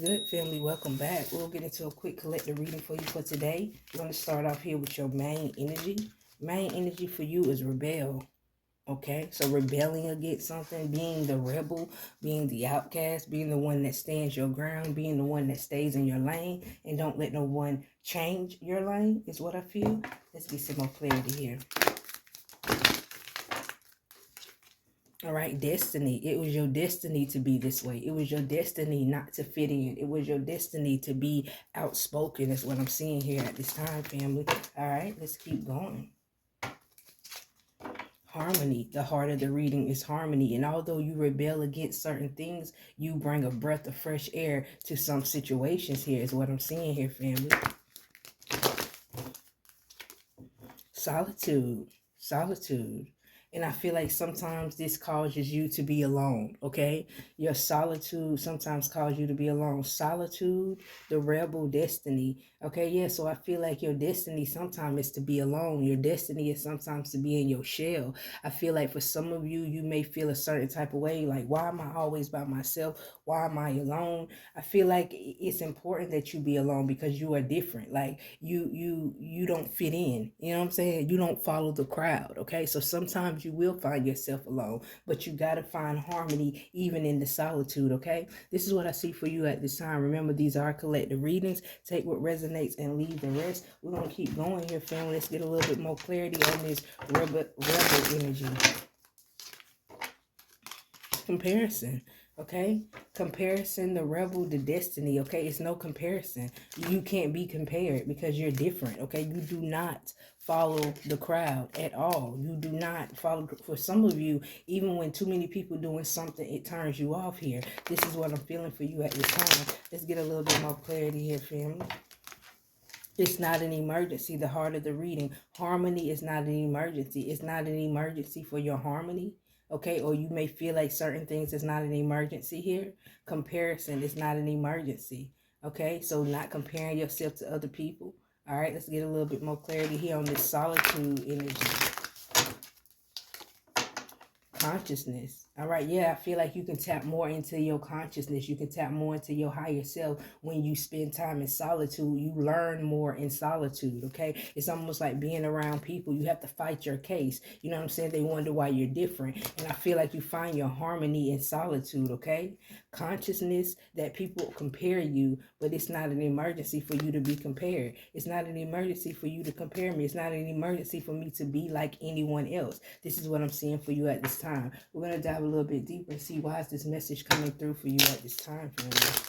Good family, welcome back. We'll get into a quick collective reading for you for today. We're going to start off here with your main energy. Main energy for you is rebel. Okay, so rebelling against something, being the rebel, being the outcast, being the one that stands your ground, being the one that stays in your lane and don't let no one change your lane is what I feel. Let's get some more clarity here. All right, destiny. It was your destiny to be this way. It was your destiny not to fit in. It was your destiny to be outspoken, is what I'm seeing here at this time, family. All right, let's keep going. Harmony. The heart of the reading is harmony. And although you rebel against certain things, you bring a breath of fresh air to some situations here, is what I'm seeing here, family. Solitude. Solitude. And I feel like sometimes this causes you to be alone, okay? Your solitude sometimes causes you to be alone. Solitude, the rebel destiny, okay? Yeah, so I feel like your destiny sometimes is to be alone. Your destiny is sometimes to be in your shell. I feel like for some of you, you may feel a certain type of way, like, why am I always by myself? Why am I alone? I feel like it's important that you be alone because you are different. Like, you don't fit in, you know what I'm saying? You don't follow the crowd, okay? So sometimes you will find yourself alone, but you got to find harmony even in the solitude, okay? This is what I see for you at this time. Remember, these are collective readings. Take what resonates and leave the rest. We're going to keep going here, family. Let's get a little bit more clarity on this rebel energy. Comparison, okay? Comparison, the rebel, the destiny, okay? It's no comparison. You can't be compared because you're different, okay? You do not follow the crowd at all. You do not follow. For some of you, even when too many people doing something, it turns you off here. This is what I'm feeling for you at this time. Let's get a little bit more clarity here, family. It's not an emergency. The heart of the reading. Harmony is not an emergency. It's not an emergency for your harmony. Okay, or you may feel like certain things is not an emergency here. Comparison is not an emergency. Okay, so not comparing yourself to other people. All right, let's get a little bit more clarity here on this solitude energy. Consciousness. All right, yeah, I feel like you can tap more into your consciousness. You can tap more into your higher self when you spend time in solitude. You learn more in solitude, okay? It's almost like being around people. You have to fight your case. You know what I'm saying? They wonder why you're different. And I feel like you find your harmony in solitude, okay? Consciousness that people compare you, but it's not an emergency for you to be compared. It's not an emergency for you to compare me. It's not an emergency for me to be like anyone else. This is what I'm seeing for you at this time. We're going to dive a little bit deeper and see why is this message coming through for you at this time, family.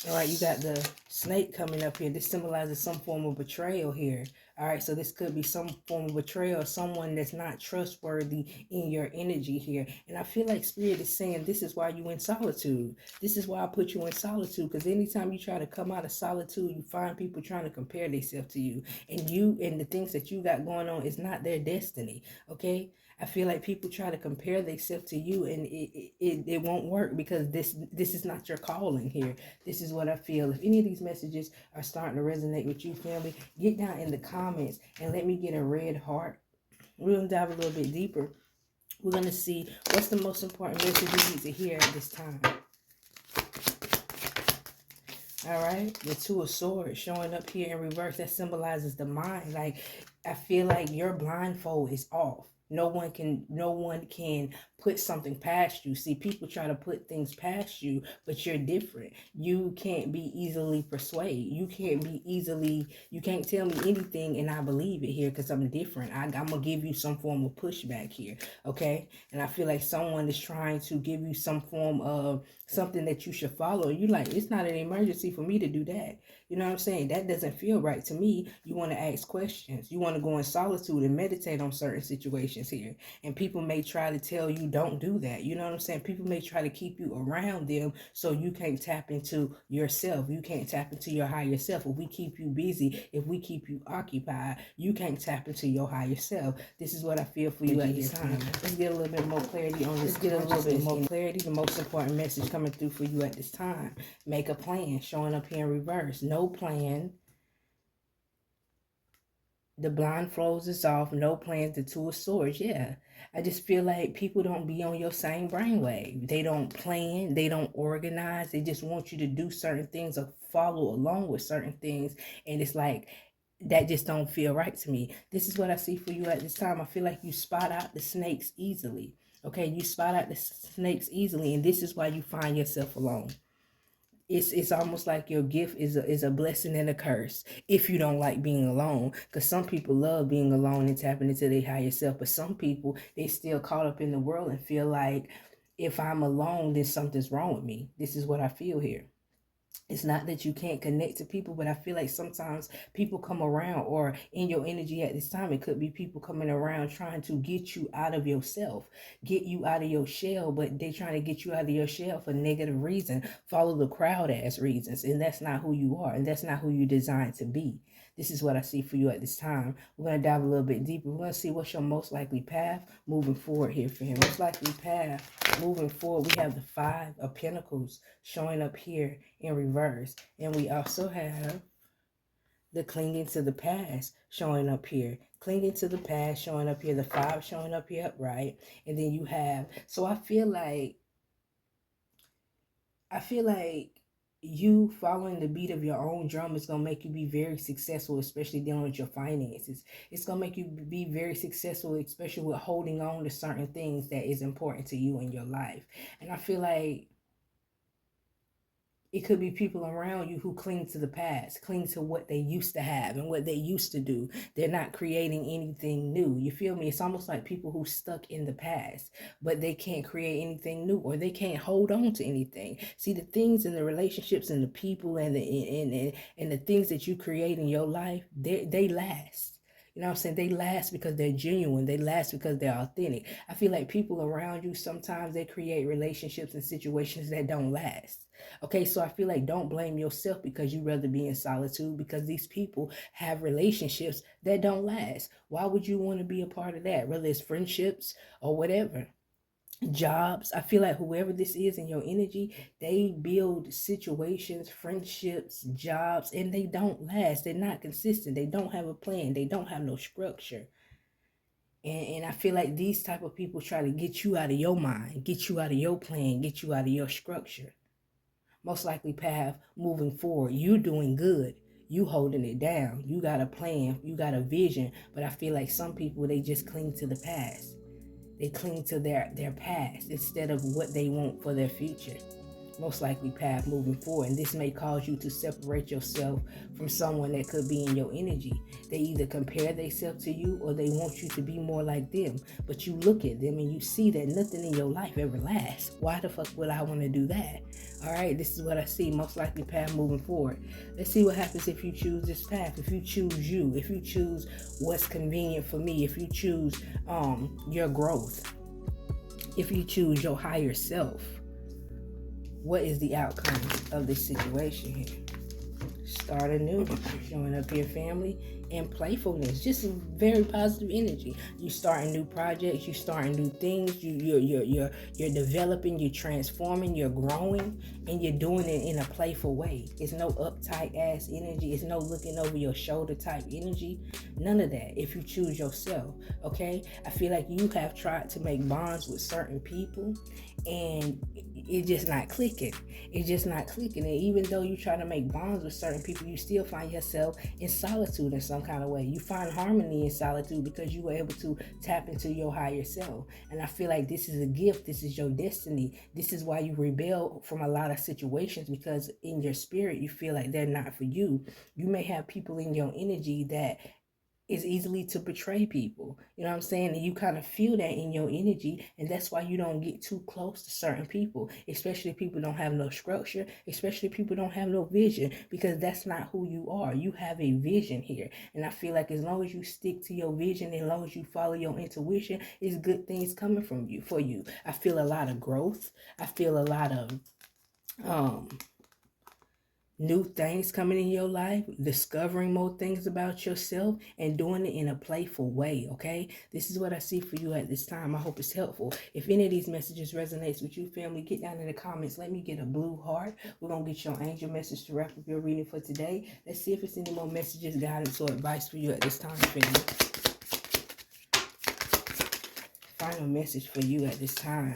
All right, you got the snake coming up here. This symbolizes some form of betrayal here. All right, so this could be some form of betrayal, someone that's not trustworthy in your energy here. And I feel like Spirit is saying this is why you in solitude. This is why I put you in solitude, because anytime you try to come out of solitude, you find people trying to compare themselves to you. And you and the things that you got going on is not their destiny, okay? I feel like people try to compare themselves to you, and it won't work because this is not your calling here. This is what I feel. If any of these messages are starting to resonate with you, family, get down in the comments and let me get a red heart. We're going to dive a little bit deeper. We're going to see what's the most important message you need to hear at this time. All right, the Two of Swords showing up here in reverse. That symbolizes the mind. Like, I feel like your blindfold is off. No one can put something past you. See, people try to put things past you, but you're different. You can't be easily persuaded. You can't tell me anything and I believe it here because I'm different. I'm going to give you some form of pushback here, okay? And I feel like someone is trying to give you some form of something that you should follow. You like, it's not an emergency for me to do that. You know what I'm saying? That doesn't feel right to me. You want to ask questions. You want to go in solitude and meditate on certain situations here. And people may try to tell you don't do that. You know what I'm saying? People may try to keep you around them so you can't tap into yourself. You can't tap into your higher self. If we keep you busy, if we keep you occupied, you can't tap into your higher self. This is what I feel for you at this time. Let's get a little bit more clarity on this. Let's get a little bit more clarity. The most important message coming through for you at this time. Make a plan. Showing up here in reverse. No plan. The blindfolds is off, no plans, the Two of Swords. Yeah. I just feel like people don't be on your same brainwave. They don't plan, they don't organize, they just want you to do certain things or follow along with certain things. And it's like, that just don't feel right to me. This is what I see for you at this time. I feel like you spot out the snakes easily. Okay, you spot out the snakes easily, and this is why you find yourself alone. It's almost like your gift is a blessing and a curse if you don't like being alone, because some people love being alone and tapping into their higher self, but some people, they still caught up in the world and feel like, if I'm alone, then something's wrong with me. This is what I feel here. It's not that you can't connect to people, but I feel like sometimes people come around, or in your energy at this time, it could be people coming around trying to get you out of yourself, get you out of your shell, but they trying to get you out of your shell for negative reason, follow the crowd ass reasons, and that's not who you are, and that's not who you designed to be. This is what I see for you at this time. We're going to dive a little bit deeper. We're going to see what's your most likely path moving forward here for him. Most likely path moving forward, we have the Five of Pentacles showing up here in reverse. And we also have the clinging to the past showing up here. Clinging to the past showing up here. The Five showing up here upright. And then you have, so I feel like you following the beat of your own drum is going to make you be very successful, especially dealing with your finances. It's going to make you be very successful, especially with holding on to certain things that is important to you in your life. And I feel like it could be people around you who cling to the past, cling to what they used to have and what they used to do. They're not creating anything new. You feel me? It's almost like people who stuck in the past, but they can't create anything new, or they can't hold on to anything. See, the things and the relationships and the people and the things that you create in your life, they last. You know what I'm saying? They last because they're genuine. They last because they're authentic. I feel like people around you, sometimes they create relationships and situations that don't last. Okay, so I feel like don't blame yourself because you'd rather be in solitude, because these people have relationships that don't last. Why would you want to be a part of that? Whether it's friendships or whatever. Jobs. I feel like whoever this is in your energy, they build situations, friendships, jobs, and they don't last. They're not consistent. They don't have a plan. They don't have no structure. And I feel like these type of people try to get you out of your mind, get you out of your plan, get you out of your structure. Most likely path moving forward, you doing good, you holding it down, you got a plan, you got a vision. But I feel like some people, they just cling to the past. They cling to their past instead of what they want for their future. Most likely path moving forward. And this may cause you to separate yourself from someone that could be in your energy. They either compare themselves to you, or they want you to be more like them. But you look at them and you see that nothing in your life ever lasts. Why the fuck would I want to do that? All right, this is what I see. Most likely path moving forward. Let's see what happens if you choose this path. If you choose you, if you choose what's convenient for me, if you choose your growth, if you choose your higher self, what is the outcome of this situation here? Start anew, showing up here, family, and playfulness, just very positive energy. You starting new projects, you starting new things, you're developing, you're transforming, you're growing, and you're doing it in a playful way. It's no uptight ass energy, it's no looking over your shoulder type energy, none of that. If you choose yourself, okay? I feel like you have tried to make bonds with certain people, and it's just not clicking. It's just not clicking. And even though you try to make bonds with certain people, you still find yourself in solitude in some kind of way. You find harmony in solitude because you were able to tap into your higher self. And I feel like this is a gift. This is your destiny. This is why you rebel from a lot of situations, because in your spirit, you feel like they're not for you. You may have people in your energy that is easily to betray people. You know what I'm saying? And you kind of feel that in your energy, and that's why you don't get too close to certain people, especially people don't have no structure, especially people don't have no vision, because that's not who you are. You have a vision here. And I feel like as long as you stick to your vision, as long as you follow your intuition, it's good things coming from you for you. I feel a lot of growth. I feel a lot of new things coming in your life, discovering more things about yourself, and doing it in a playful way, okay? This is what I see for you at this time. I hope it's helpful. If any of these messages resonates with you, family, get down in the comments. Let me get a blue heart. We're going to get your angel message to wrap up your reading for today. Let's see if it's any more messages, guidance, or advice for you at this time, family. Final message for you at this time.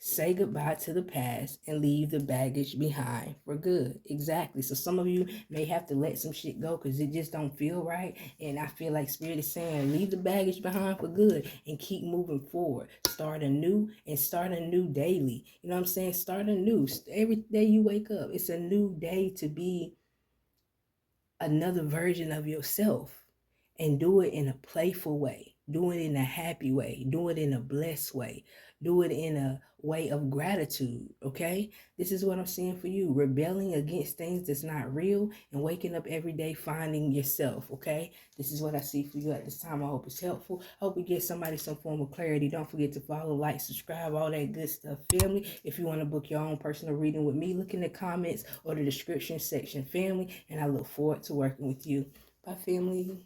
Say goodbye to the past and leave the baggage behind for good. Exactly. So some of you may have to let some shit go because it just don't feel right. And I feel like Spirit is saying, leave the baggage behind for good and keep moving forward. Start anew and start anew daily. You know what I'm saying? Start anew. Every day you wake up, it's a new day to be another version of yourself. And do it in a playful way. Do it in a happy way. Do it in a blessed way. Do it in a way of gratitude, okay? This is what I'm seeing for you. Rebelling against things that's not real and waking up every day finding yourself, okay? This is what I see for you at this time. I hope it's helpful. I hope we get somebody some form of clarity. Don't forget to follow, like, subscribe, all that good stuff, family. If you want to book your own personal reading with me, look in the comments or the description section, family, and I look forward to working with you. Bye, family.